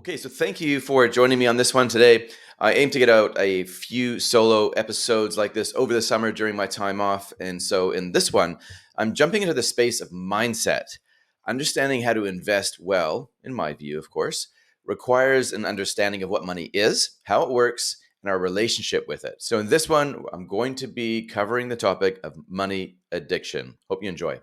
Okay, so thank you for joining me on this one today. I aim to get out a few solo episodes like this over the summer during my time off. And so in this one, I'm jumping into the space of mindset. Understanding how to invest well, in my view, of course, requires an understanding of what money is, how it works, and our relationship with it. So in this one, I'm going to be covering the topic of money addiction. Hope you enjoy.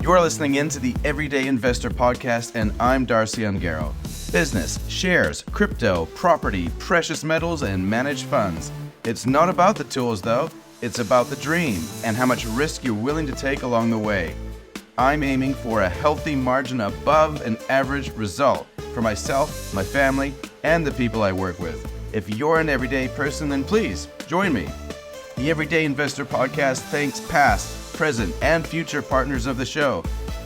You are listening in to the Everyday Investor Podcast, and I'm Darcy Ungaro. Business, shares, crypto, property, precious metals, and managed funds. It's not about the tools, though. It's about the dream and how much risk you're willing to take along the way. I'm aiming for a healthy margin above an average result for myself, my family, and the people I work with. If you're an everyday person, then please join me. The Everyday Investor Podcast thanks past, present, and future partners of the show.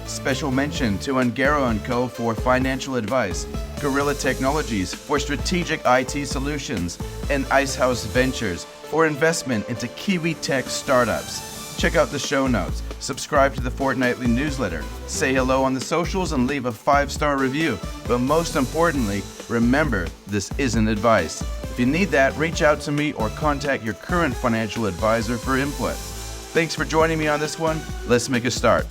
Special mention to Ungaro & Co. for financial advice, Gorilla Technologies for strategic IT solutions, and Icehouse Ventures for investment into Kiwi tech startups. Check out the show notes, subscribe to the fortnightly newsletter, say hello on the socials, and leave a 5-star review. But most importantly, remember, this isn't advice. If you need that, reach out to me or contact your current financial advisor for input. Thanks for joining me on this one. Let's make a start.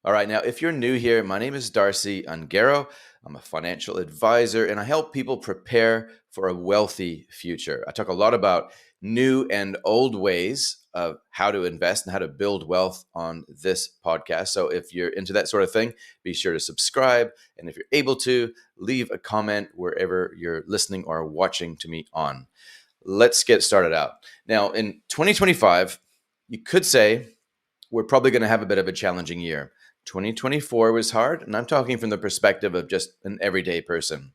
All right, now if you're new here, my name is Darcy Ungaro. I'm a financial advisor and I help people prepare for a wealthy future. I talk a lot about new and old ways of how to invest and how to build wealth on this podcast. So if you're into that sort of thing, be sure to subscribe. And if you're able to, leave a comment wherever you're listening or watching to me on. Let's get started out. Now, in 2025, you could say we're probably going to have a bit of a challenging year. 2024 was hard, and I'm talking from the perspective of just an everyday person.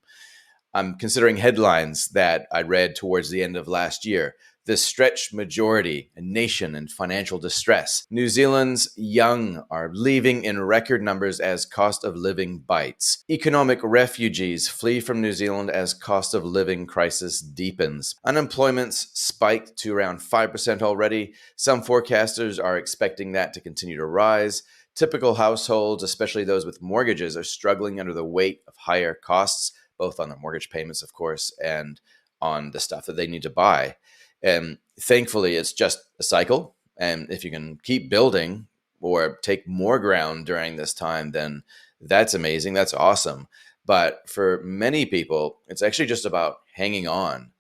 I'm considering headlines that I read towards the end of last year. The stretched majority, a nation in financial distress. New Zealand's young are leaving in record numbers as cost of living bites. Economic refugees flee from New Zealand as cost of living crisis deepens. Unemployment's spiked to around 5% already. Some forecasters are expecting that to continue to rise. Typical households, especially those with mortgages, are struggling under the weight of higher costs, both on their mortgage payments, of course, and on the stuff that they need to buy. And thankfully, it's just a cycle. And if you can keep building or take more ground during this time, then that's amazing. That's awesome. But for many people, it's actually just about hanging on.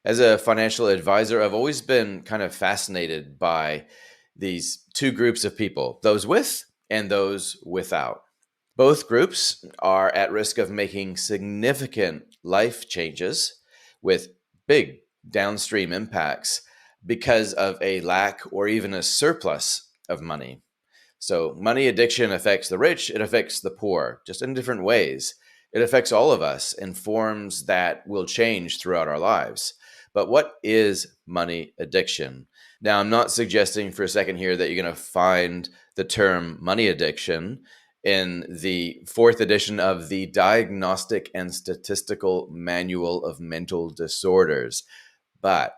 As a financial advisor, I've always been kind of fascinated by these two groups of people, those with and those without. Both groups are at risk of making significant life changes with big downstream impacts because of a lack or even a surplus of money. So money addiction affects the rich, it affects the poor, just in different ways. It affects all of us in forms that will change throughout our lives. But what is money addiction? Now, I'm not suggesting for a second here that you're going to find the term money addiction in the 4th edition of the Diagnostic and Statistical Manual of Mental Disorders. But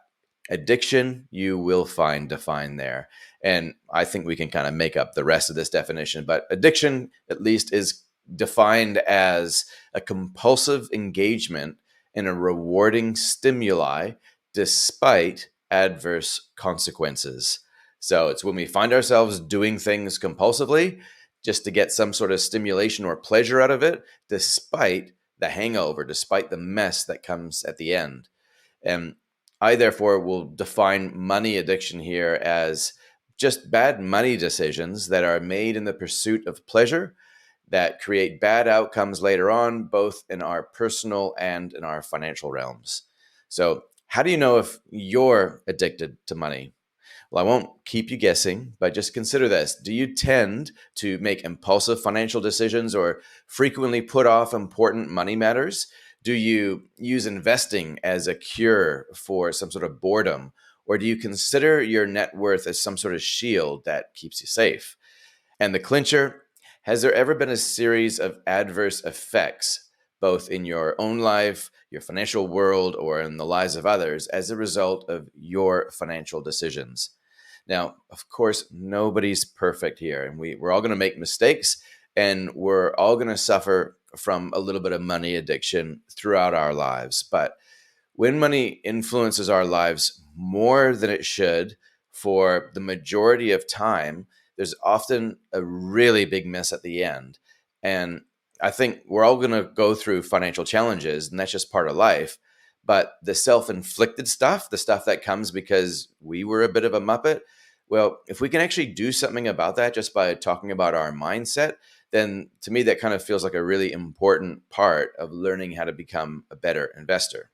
addiction, you will find defined there. And I think we can kind of make up the rest of this definition. But addiction, at least, is defined as a compulsive engagement in a rewarding stimuli despite adverse consequences. So it's when we find ourselves doing things compulsively just to get some sort of stimulation or pleasure out of it, despite the hangover, despite the mess that comes at the end. And I, therefore, will define money addiction here as just bad money decisions that are made in the pursuit of pleasure that create bad outcomes later on, both in our personal and in our financial realms. So how do you know if you're addicted to money? Well, I won't keep you guessing, but just consider this. Do you tend to make impulsive financial decisions or frequently put off important money matters? Do you use investing as a cure for some sort of boredom? Or do you consider your net worth as some sort of shield that keeps you safe? And the clincher, has there ever been a series of adverse effects, both in your own life, your financial world, or in the lives of others as a result of your financial decisions? Now, of course, nobody's perfect here, and we're all going to make mistakes, and we're all going to suffer from a little bit of money addiction throughout our lives. But when money influences our lives more than it should for the majority of time, there's often a really big mess at the end. And I think we're all going to go through financial challenges, and that's just part of life. But the self inflicted stuff, the stuff that comes because we were a bit of a muppet, well, if we can actually do something about that just by talking about our mindset, then to me, that kind of feels like a really important part of learning how to become a better investor.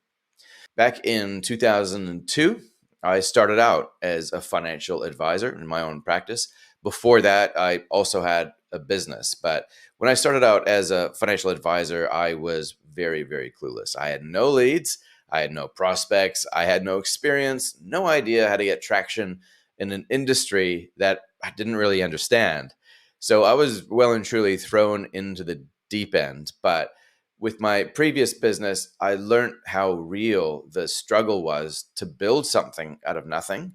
Back in 2002, I started out as a financial advisor in my own practice. Before that, I also had a business. But when I started out as a financial advisor, I was very, very clueless. I had no leads, I had no prospects, I had no experience, no idea how to get traction in an industry that I didn't really understand. So I was well and truly thrown into the deep end. But with my previous business, I learned how real the struggle was to build something out of nothing.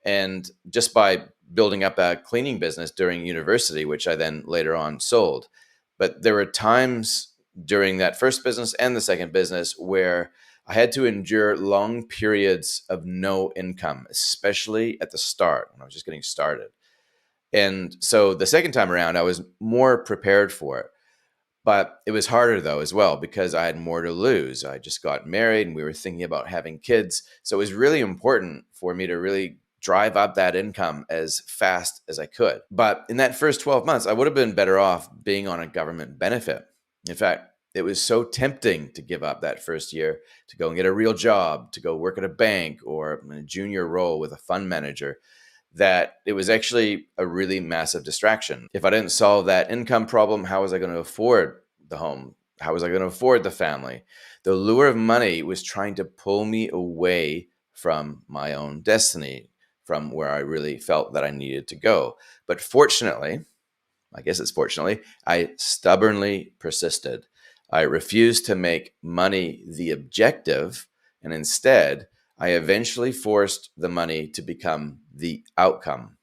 And just by building up a cleaning business during university, which I then later on sold. But there were times during that first business and the second business where I had to endure long periods of no income, especially at the start when I was just getting started. And so the second time around, I was more prepared for it. But it was harder though as well because I had more to lose. I just got married and we were thinking about having kids. So it was really important for me to really drive up that income as fast as I could. But in that first 12 months, I would have been better off being on a government benefit. In fact, it was so tempting to give up that first year to go and get a real job, to go work at a bank or in a junior role with a fund manager, that it was actually a really massive distraction. If I didn't solve that income problem, how was I going to afford the home? How was I going to afford the family? The lure of money was trying to pull me away from my own destiny, from where I really felt that I needed to go. But fortunately, I guess it's fortunately, I stubbornly persisted. I refused to make money the objective, and instead, I eventually forced the money to become the outcome.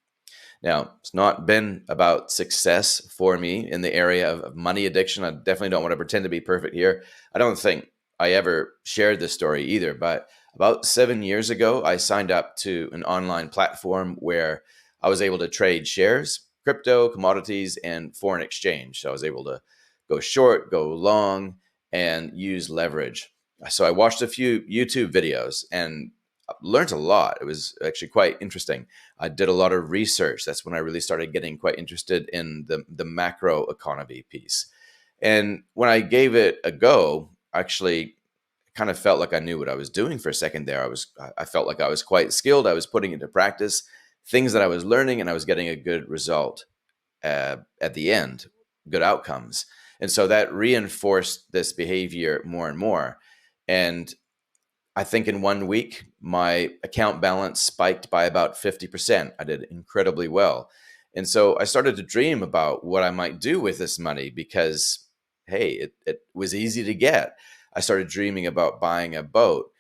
Now, it's not been about success for me in the area of money addiction. I definitely don't want to pretend to be perfect here. I don't think I ever shared this story either, but about 7 years ago, I signed up to an online platform where I was able to trade shares, crypto, commodities, and foreign exchange. So I was able to go short, go long, and use leverage. So I watched a few YouTube videos and learned a lot. It was actually quite interesting. I did a lot of research. That's when I really started getting quite interested in the macro economy piece. And when I gave it a go, actually kind of felt like I knew what I was doing for a second there. I felt like I was quite skilled. I was putting into practice things that I was learning, and I was getting a good result at the end, good outcomes. And so that reinforced this behavior more and more. And I think in 1 week, my account balance spiked by about 50%. I did incredibly well. And so I started to dream about what I might do with this money because, hey, it was easy to get. I started dreaming about buying a boat,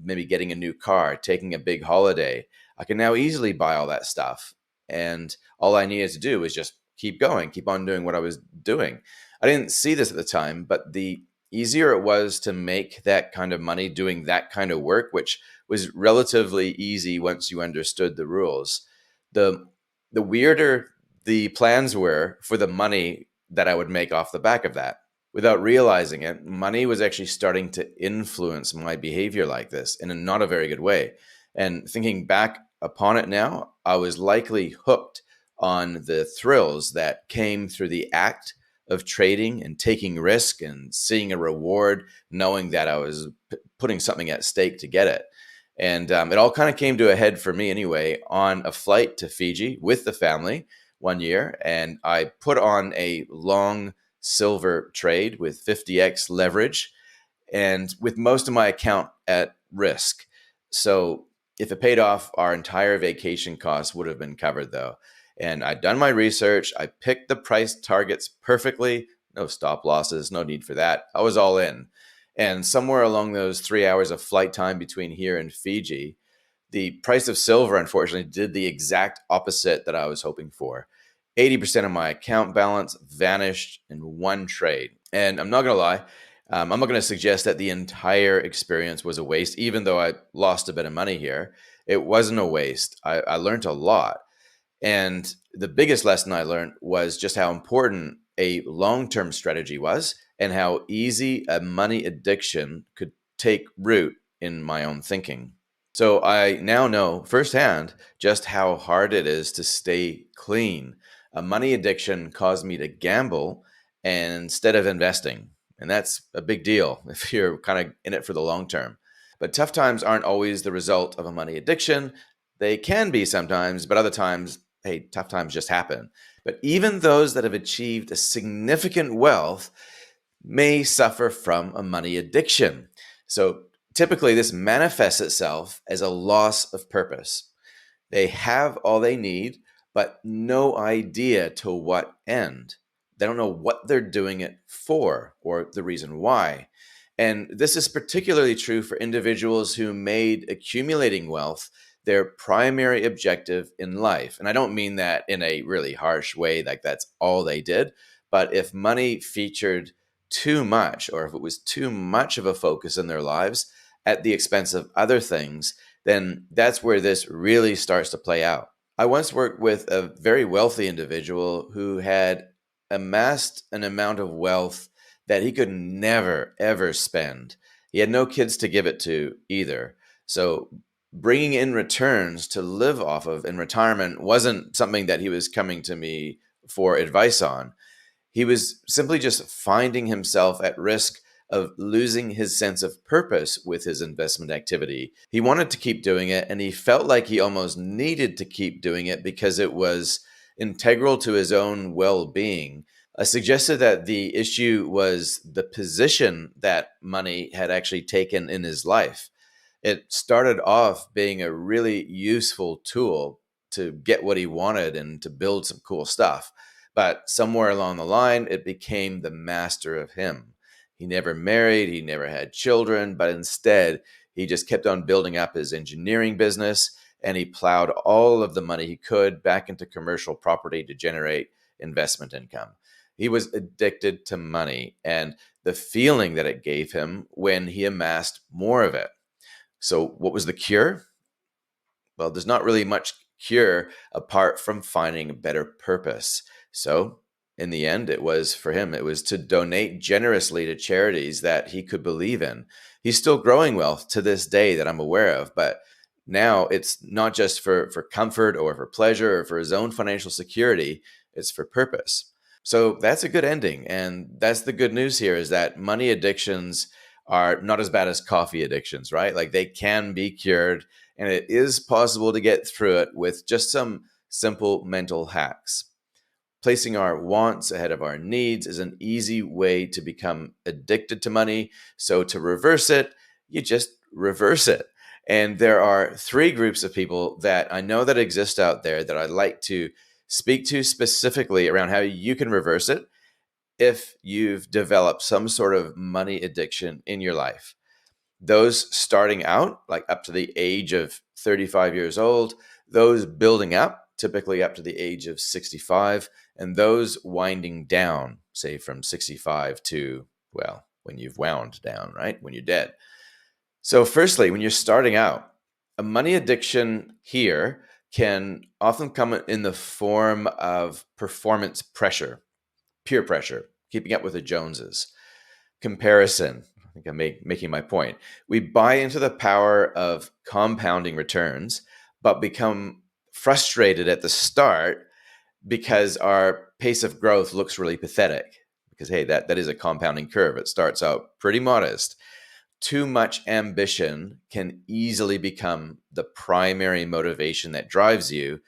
maybe getting a new car, taking a big holiday. I can now easily buy all that stuff. And all I needed to do was just keep going, keep on doing what I was doing. I didn't see this at the time, but the easier it was to make that kind of money doing that kind of work, which was relatively easy once you understood the rules. The the weirder the plans were for the money that I would make off the back of that. Without realizing it, money was actually starting to influence my behavior like this in a not a very good way. And thinking back upon it now, I was likely hooked on the thrills that came through the act of trading and taking risk and seeing a reward, knowing that I was putting something at stake to get it. And it all kind of came to a head for me anyway on a flight to Fiji with the family 1 year. And I put on a long silver trade with 50x leverage and with most of my account at risk. So if it paid off, our entire vacation costs would have been covered though. And I'd done my research. I picked the price targets perfectly. No stop losses, no need for that. I was all in. And somewhere along those 3 hours of flight time between here and Fiji, The price of silver, unfortunately, did the exact opposite that I was hoping for. 80% of my account balance vanished in one trade. And I'm not going to lie, I'm not going to suggest that the entire experience was a waste, even though I lost a bit of money here. It wasn't a waste. I learned a lot. And the biggest lesson I learned was just how important a long term strategy was and how easy a money addiction could take root in my own thinking. So I now know firsthand just how hard it is to stay clean. A money addiction caused me to gamble instead of investing. And that's a big deal if you're kind of in it for the long term. But tough times aren't always the result of a money addiction. They can be sometimes, but other times, hey, tough times just happen. But even those that have achieved a significant wealth may suffer from a money addiction. So typically, this manifests itself as a loss of purpose. They have all they need, but no idea to what end. They don't know what they're doing it for or the reason why. And this is particularly true for individuals who made accumulating wealth their primary objective in life. And I don't mean that in a really harsh way, like that's all they did. But if money featured too much, or if it was too much of a focus in their lives at the expense of other things, then that's where this really starts to play out. I once worked with a very wealthy individual who had amassed an amount of wealth that he could never, ever spend. He had no kids to give it to either. So bringing in returns to live off of in retirement wasn't something that he was coming to me for advice on. He was simply just finding himself at risk of losing his sense of purpose with his investment activity. He wanted to keep doing it, and he felt like he almost needed to keep doing it because it was integral to his own well being. I suggested that the issue was the position that money had actually taken in his life. It started off being a really useful tool to get what he wanted and to build some cool stuff. But somewhere along the line, it became the master of him. He never married, he never had children, but instead, he just kept on building up his engineering business and he plowed all of the money he could back into commercial property to generate investment income. He was addicted to money and the feeling that it gave him when he amassed more of it. So, what was the cure? Well, there's not really much cure apart from finding a better purpose. So, in the end, it was for him, it was to donate generously to charities that he could believe in. He's still growing wealth to this day that I'm aware of, but now it's not just for comfort or for pleasure or for his own financial security, it's for purpose. So that's a good ending. And that's the good news here is that money addictions are not as bad as coffee addictions, right? Like they can be cured and it is possible to get through it with just some simple mental hacks. Placing our wants ahead of our needs is an easy way to become addicted to money. So to reverse it, you just reverse it. And there are three groups of people that I know that exist out there that I'd like to speak to specifically around how you can reverse it if you've developed some sort of money addiction in your life. Those starting out, like up to the age of 35 years old, those building up, typically up to the age of 65, and those winding down, say from 65 to, well, when you've wound down, right? When you're dead. So, firstly, when you're starting out, a money addiction here can often come in the form of performance pressure, peer pressure, keeping up with the Joneses, comparison. I think I'm making my point. We buy into the power of compounding returns, but become frustrated at the start because our pace of growth looks really pathetic. Because, hey, that is a compounding curve. It starts out pretty modest. Too much ambition can easily become the primary motivation that drives you.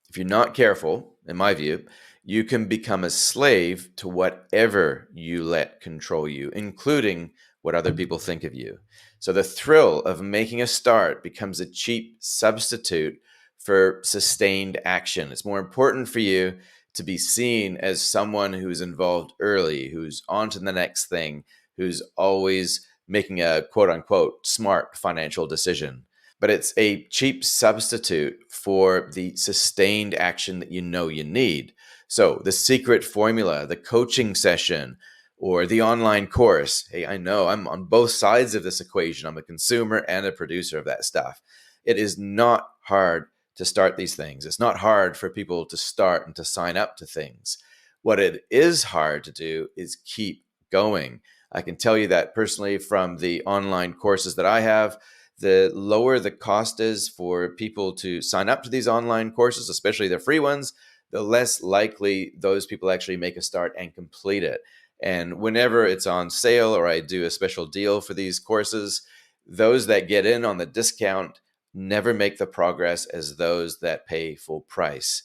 If you're not careful, in my view, you can become a slave to whatever you let control you, including what other people think of you. So the thrill of making a start becomes a cheap substitute for sustained action. It's more important for you to be seen as someone who's involved early, who's on to the next thing, who's always making a quote unquote smart financial decision. but it's a cheap substitute for the sustained action that you know you need. So the secret formula, the coaching session, or the online course. Hey, I know I'm on both sides of this equation. I'm a consumer and a producer of that stuff. It is not hard to start these things. It's not hard for people to start and to sign up to things. What it is hard to do is keep going. I can tell you that personally from the online courses that I have. The lower the cost is for people to sign up to these online courses, especially the free ones, the less likely those people actually make a start and complete it. And whenever it's on sale or I do a special deal for these courses, those that get in on the discount never make the progress as those that pay full price.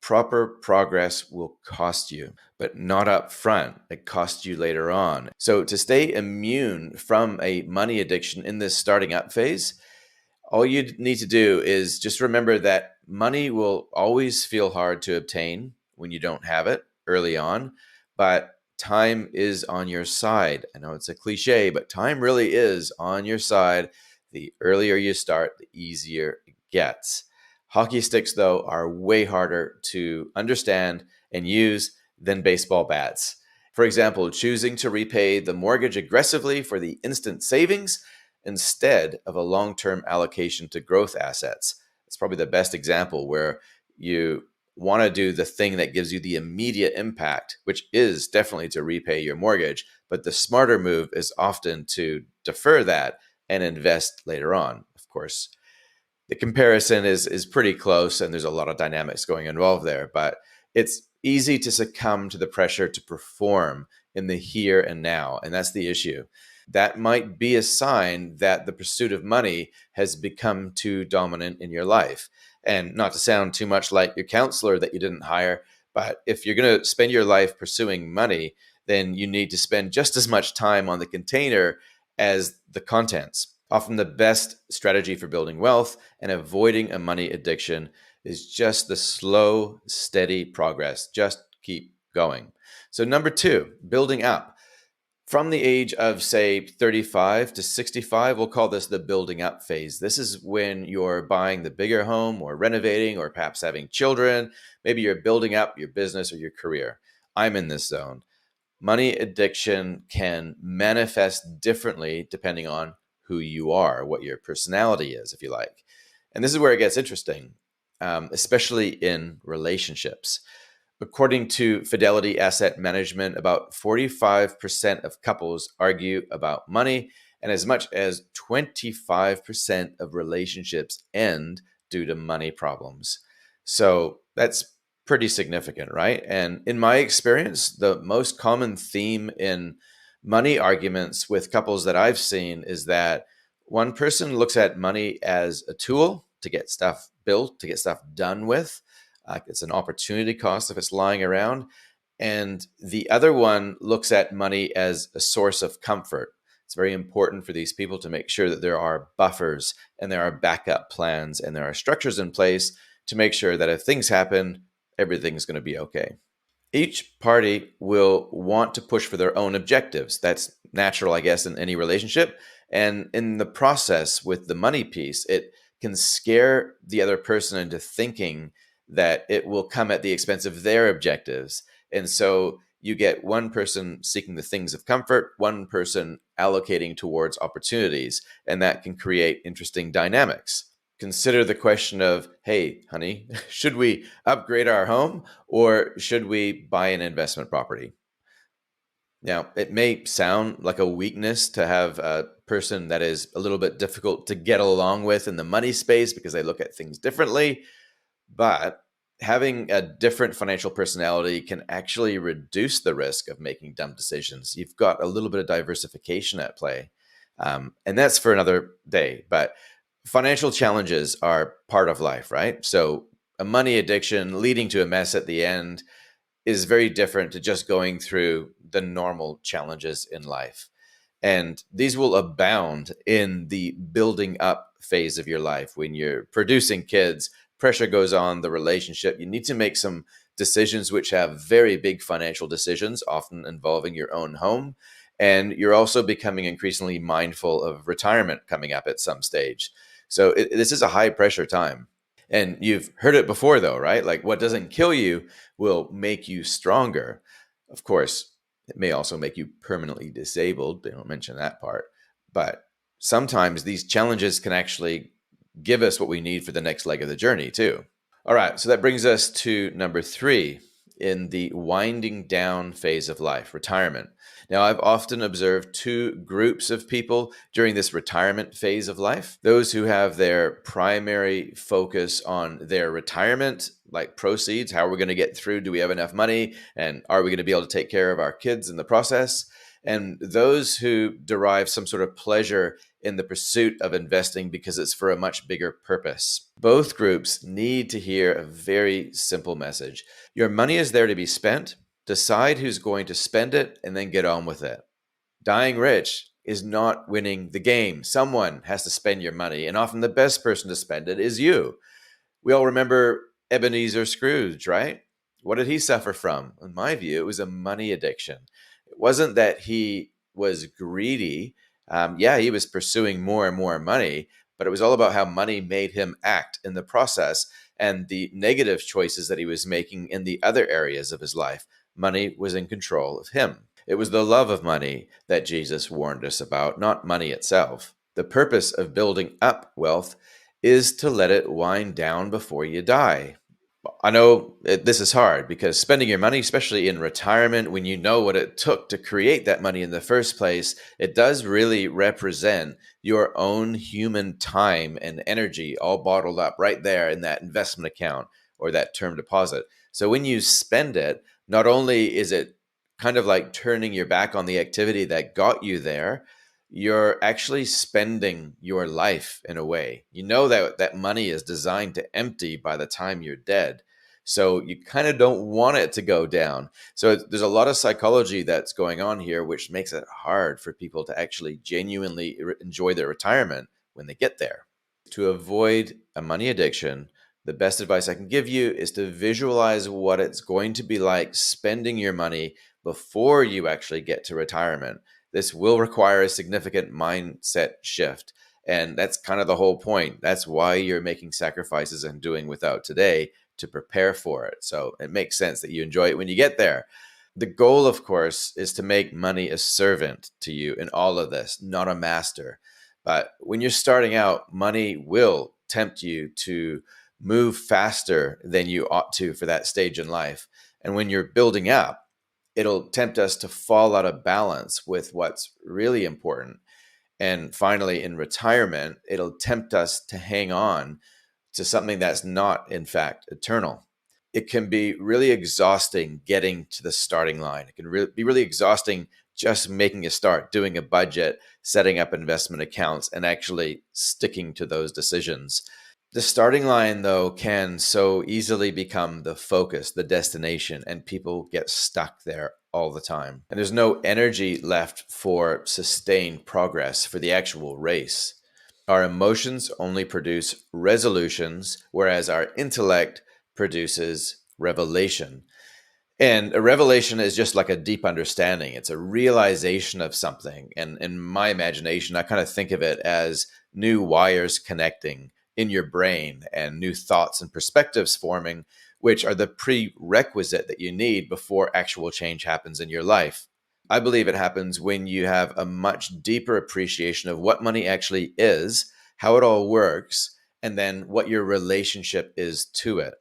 Proper progress will cost you, but not up front. It costs you later on. So to stay immune from a money addiction in this starting up phase, all you need to do is just remember that money will always feel hard to obtain when you don't have it early on, but time is on your side. I know it's a cliche, but time really is on your side. The earlier you start, the easier it gets. Hockey sticks, though, are way harder to understand and use than baseball bats. For example, choosing to repay the mortgage aggressively for the instant savings instead of a long-term allocation to growth assets. It's probably the best example where you want to do the thing that gives you the immediate impact, which is definitely to repay your mortgage. But the smarter move is often to defer that and invest later on. Of course, the comparison is pretty close and there's a lot of dynamics going involved there, but it's easy to succumb to the pressure to perform in the here and now. And that's the issue. That might be a sign that the pursuit of money has become too dominant in your life. And not to sound too much like your counselor that you didn't hire, but if you're going to spend your life pursuing money, then you need to spend just as much time on the container as the contents. Often the best strategy for building wealth and avoiding a money addiction is just the slow, steady progress. Just keep going. So number 2, building up. From the age of, say, 35 to 65, we'll call this the building up phase. This is when you're buying the bigger home or renovating or perhaps having children. Maybe you're building up your business or your career. I'm in this zone. Money addiction can manifest differently depending on who you are, what your personality is, if you like. And this is where it gets interesting, especially in relationships. According to Fidelity Asset Management, about 45% of couples argue about money, and as much as 25% of relationships end due to money problems. So that's pretty significant, right? And in my experience, the most common theme in money arguments with couples that I've seen is that one person looks at money as a tool to get stuff built, to get stuff done with. It's an opportunity cost if it's lying around. And the other one looks at money as a source of comfort. It's very important for these people to make sure that there are buffers and there are backup plans and there are structures in place to make sure that if things happen, everything's going to be okay. Each party will want to push for their own objectives. That's natural, I guess, in any relationship. And in the process with the money piece, it can scare the other person into thinking that it will come at the expense of their objectives. And so you get one person seeking the things of comfort, one person allocating towards opportunities, and that can create interesting dynamics. Consider the question of, hey, honey, should we upgrade our home or should we buy an investment property? Now, it may sound like a weakness to have a person that is a little bit difficult to get along with in the money space because they look at things differently. But having a different financial personality can actually reduce the risk of making dumb decisions. You've got a little bit of diversification at play. And that's for another day. But financial challenges are part of life, right? So a money addiction leading to a mess at the end is very different to just going through the normal challenges in life. And these will abound in the building up phase of your life. When you're producing kids, pressure goes on the relationship. You need to make some decisions which have very big financial decisions, often involving your own home. And you're also becoming increasingly mindful of retirement coming up at some stage. So this is a high pressure time. And you've heard it before, though, right? Like what doesn't kill you will make you stronger. Of course, it may also make you permanently disabled. They don't mention that part. But sometimes these challenges can actually give us what we need for the next leg of the journey, too. All right, so that brings us to number 3 in the winding down phase of life, retirement. Now, I've often observed two groups of people during this retirement phase of life. Those who have their primary focus on their retirement, like proceeds, how are we going to get through? Do we have enough money? And are we going to be able to take care of our kids in the process? And those who derive some sort of pleasure in the pursuit of investing because it's for a much bigger purpose. Both groups need to hear a very simple message. Your money is there to be spent. Decide who's going to spend it and then get on with it. Dying rich is not winning the game. Someone has to spend your money, and often the best person to spend it is you. We all remember Ebenezer Scrooge, right? What did he suffer from? In my view, it was a money addiction. It wasn't that he was greedy. Yeah, he was pursuing more and more money, but it was all about how money made him act in the process and the negative choices that he was making in the other areas of his life. Money was in control of him. It was the love of money that Jesus warned us about, not money itself. The purpose of building up wealth is to let it wind down before you die. I know this is hard because spending your money, especially in retirement, when you know what it took to create that money in the first place, it does really represent your own human time and energy all bottled up right there in that investment account or that term deposit. So when you spend it, not only is it kind of like turning your back on the activity that got you there, you're actually spending your life in a way. You know that that money is designed to empty by the time you're dead. So you kind of don't want it to go down. So there's a lot of psychology that's going on here, which makes it hard for people to actually genuinely enjoy their retirement when they get there. To avoid a money addiction, the best advice I can give you is to visualize what it's going to be like spending your money before you actually get to retirement. This will require a significant mindset shift. And that's kind of the whole point. That's why you're making sacrifices and doing without today to prepare for it. So it makes sense that you enjoy it when you get there. The goal, of course, is to make money a servant to you in all of this, not a master. But when you're starting out, money will tempt you to move faster than you ought to for that stage in life. And when you're building up, it'll tempt us to fall out of balance with what's really important. And finally, in retirement, it'll tempt us to hang on to something that's not, in fact, eternal. It can be really exhausting getting to the starting line. It can be really exhausting just making a start, doing a budget, setting up investment accounts, and actually sticking to those decisions. The starting line, though, can so easily become the focus, the destination, and people get stuck there all the time. And there's no energy left for sustained progress for the actual race. Our emotions only produce resolutions, whereas our intellect produces revelation. And a revelation is just like a deep understanding. It's a realization of something. And in my imagination, I kind of think of it as new wires connecting in your brain and new thoughts and perspectives forming, which are the prerequisite that you need before actual change happens in your life. I believe it happens when you have a much deeper appreciation of what money actually is, how it all works, and then what your relationship is to it.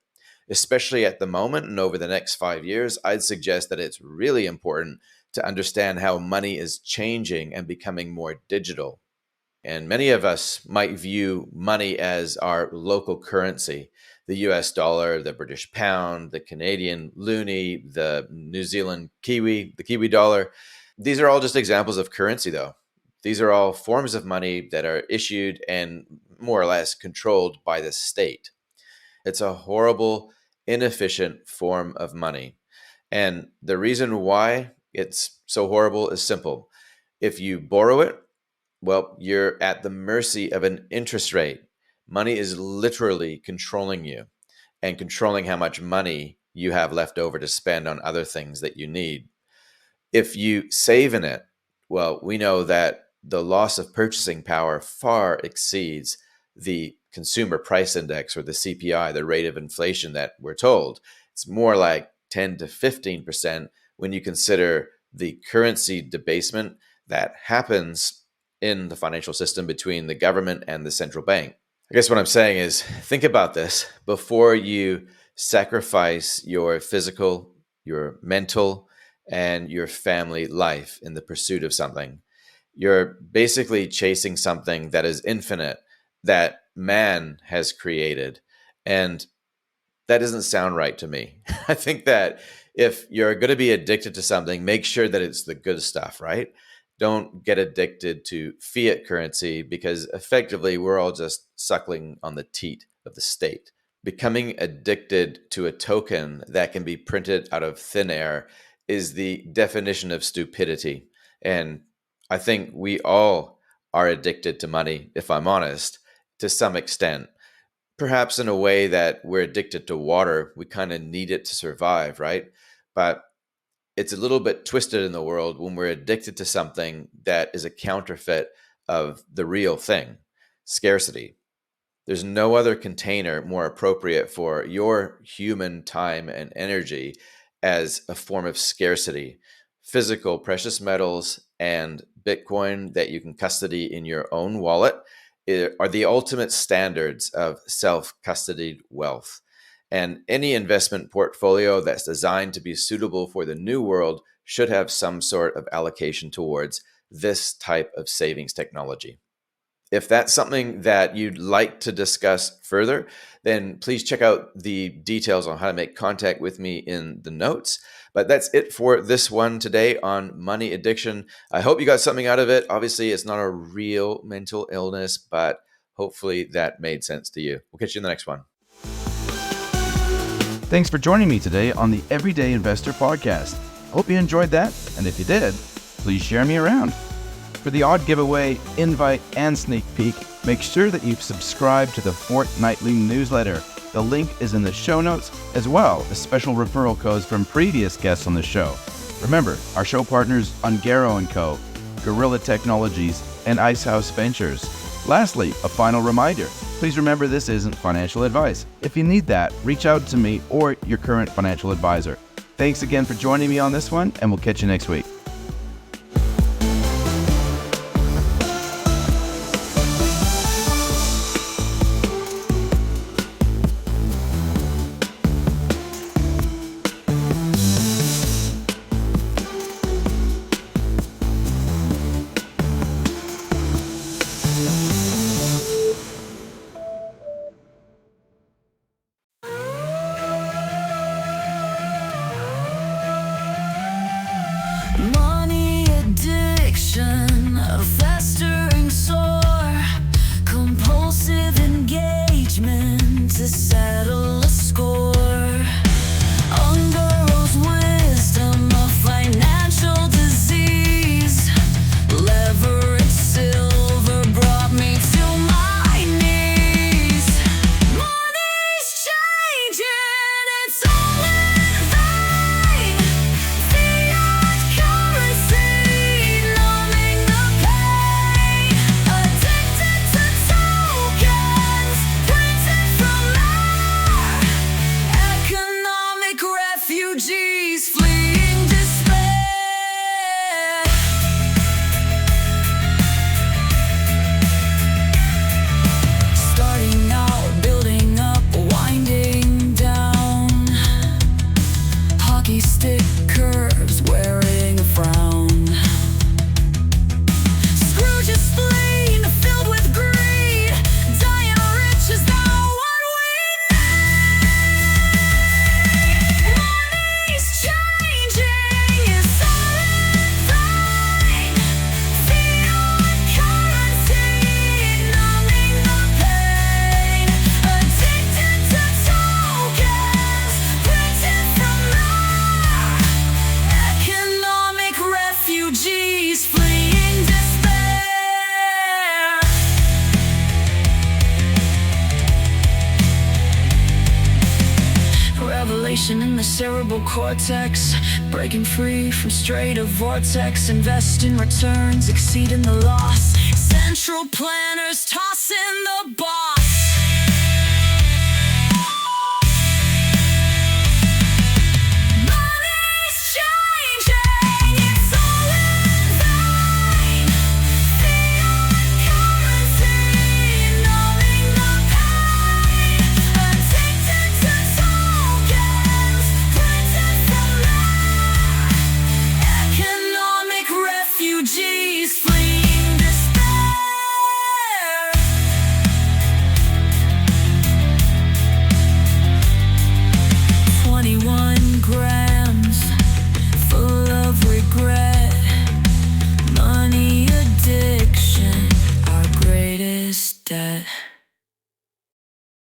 Especially at the moment and over the next 5 years, I'd suggest that it's really important to understand how money is changing and becoming more digital. And many of us might view money as our local currency: the US dollar, the British pound, the Canadian loonie, the New Zealand kiwi, the Kiwi dollar. These are all just examples of currency, though. These are all forms of money that are issued and more or less controlled by the state. It's a horrible, inefficient form of money. And the reason why it's so horrible is simple. If you borrow it, well, you're at the mercy of an interest rate. Money is literally controlling you and controlling how much money you have left over to spend on other things that you need. If you save in it, well, we know that the loss of purchasing power far exceeds the consumer price index or the CPI, the rate of inflation that we're told. It's more like 10 to 15% when you consider the currency debasement that happens in the financial system between the government and the central bank. I guess what I'm saying is think about this before you sacrifice your physical, your mental, and your family life in the pursuit of something. You're basically chasing something that is infinite, that man has created. And that doesn't sound right to me. I think that if you're going to be addicted to something, make sure that it's the good stuff, right? Don't get addicted to fiat currency because effectively we're all just suckling on the teat of the state. Becoming addicted to a token that can be printed out of thin air is the definition of stupidity. And I think we all are addicted to money, if I'm honest, to some extent. Perhaps in a way that we're addicted to water. We kind of need it to survive, right? But it's a little bit twisted in the world when we're addicted to something that is a counterfeit of the real thing, scarcity. There's no other container more appropriate for your human time and energy as a form of scarcity. Physical precious metals and Bitcoin that you can custody in your own wallet are the ultimate standards of self-custodied wealth. And any investment portfolio that's designed to be suitable for the new world should have some sort of allocation towards this type of savings technology. If that's something that you'd like to discuss further, then please check out the details on how to make contact with me in the notes. But that's it for this one today on money addiction. I hope you got something out of it. Obviously, it's not a real mental illness, but hopefully that made sense to you. We'll catch you in the next one. Thanks for joining me today on the Everyday Investor Podcast. Hope you enjoyed that, and if you did, please share me around. For the odd giveaway, invite, and sneak peek, make sure that you've subscribed to the fortnightly newsletter. The link is in the show notes, as well as special referral codes from previous guests on the show. Remember, our show partners Ungaro & Co., Gorilla Technologies, and Icehouse Ventures. Lastly, a final reminder. Please remember this isn't financial advice. If you need that, reach out to me or your current financial advisor. Thanks again for joining me on this one, and we'll catch you next week. Money addiction, a festering sore, compulsive engagement to settle a score. Ungaro's wisdom, a financial disease. Leverage silver brought me to my knees. Money's changing, it's all in vain. Fiat currency, numbing the pain. Addicted to tokens, printed from air. Economic refugees fleeing despair. Starting out, building up, winding down. Hockey stick curves, wearing a frown. Scrooge's spleen, filled with greed. Dying rich is now what we need. Money's changing, it's all in vain. Fiat currency, numbing the pain. Addicted to tokens, printed from air. Economic refugees fleeing despair. Revelation in the cerebral cortex, breaking free from straight of vortex. Invest in returns, exceeding the loss. Central planners tossing the box.